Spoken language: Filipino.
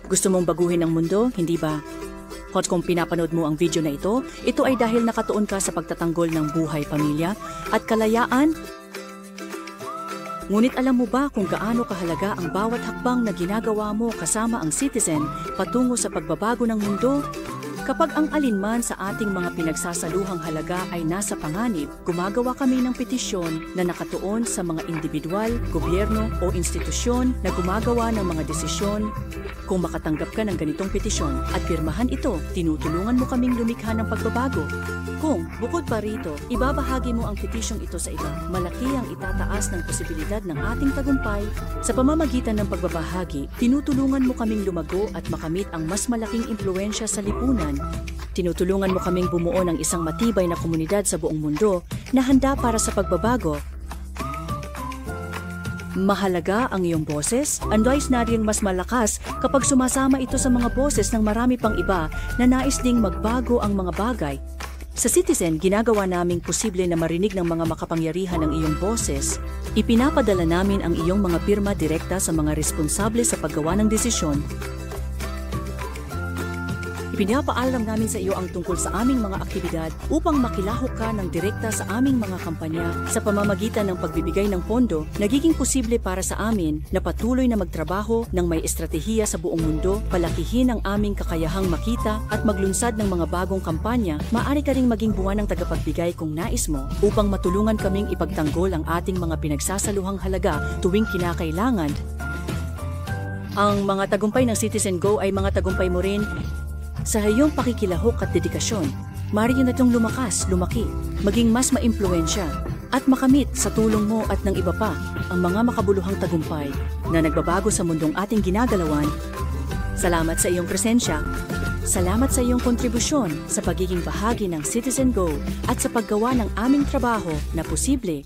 Gusto mong baguhin ang mundo, hindi ba? At kung pinapanood mo ang video na ito ay dahil nakatuon ka sa pagtatanggol ng buhay, pamilya at kalayaan. Ngunit alam mo ba kung gaano kahalaga ang bawat hakbang na ginagawa mo kasama ang Citizen patungo sa pagbabago ng mundo? Kapag ang alinman sa ating mga pinagsasaluhang halaga ay nasa panganib, gumagawa kami ng petisyon na nakatuon sa mga individual, gobyerno o institusyon na gumagawa ng mga desisyon. Kung makatanggap ka ng ganitong petisyon at pirmahan ito, tinutulungan mo kaming lumikha ng pagbabago. Kung, bukod pa rito, ibabahagi mo ang petisyong ito sa iba, malaki ang itataas ng posibilidad ng ating tagumpay. Sa pamamagitan ng pagbabahagi, tinutulungan mo kaming lumago at makamit ang mas malaking impluensya sa lipunan. Tinutulungan mo kaming bumuo ng isang matibay na komunidad sa buong mundo na handa para sa pagbabago. Mahalaga ang iyong boses, nais naring mas malakas kapag sumasama ito sa mga boses ng marami pang iba na nais ding magbago ang mga bagay. Sa Citizen, ginagawa naming posible na marinig ng mga makapangyarihan ang iyong boses. Ipinapadala namin ang iyong mga pirma direkta sa mga responsable sa paggawa ng desisyon. Pinapaalam namin sa iyo ang tungkol sa aming mga aktibidad upang makilahok ka ng direkta sa aming mga kampanya. Sa pamamagitan ng pagbibigay ng pondo, nagiging posible para sa amin na patuloy na magtrabaho ng may estratehiya sa buong mundo, palakihin ang aming kakayahang makita at maglunsad ng mga bagong kampanya. Maaari ka ring maging buwan ng tagapagbigay kung nais mo upang matulungan kaming ipagtanggol ang ating mga pinagsasaluhang halaga tuwing kinakailangan. Ang mga tagumpay ng Citizen Go ay mga tagumpay mo rin. Sa iyong pakikilahok at dedikasyon, maaari na itong lumakas, lumaki, maging mas maimpluwensya, at makamit sa tulong mo at ng iba pa ang mga makabuluhang tagumpay na nagbabago sa mundong ating ginagalawan. Salamat sa iyong presensya. Salamat sa iyong kontribusyon sa pagiging bahagi ng Citizen Go at sa paggawa ng aming trabaho na posible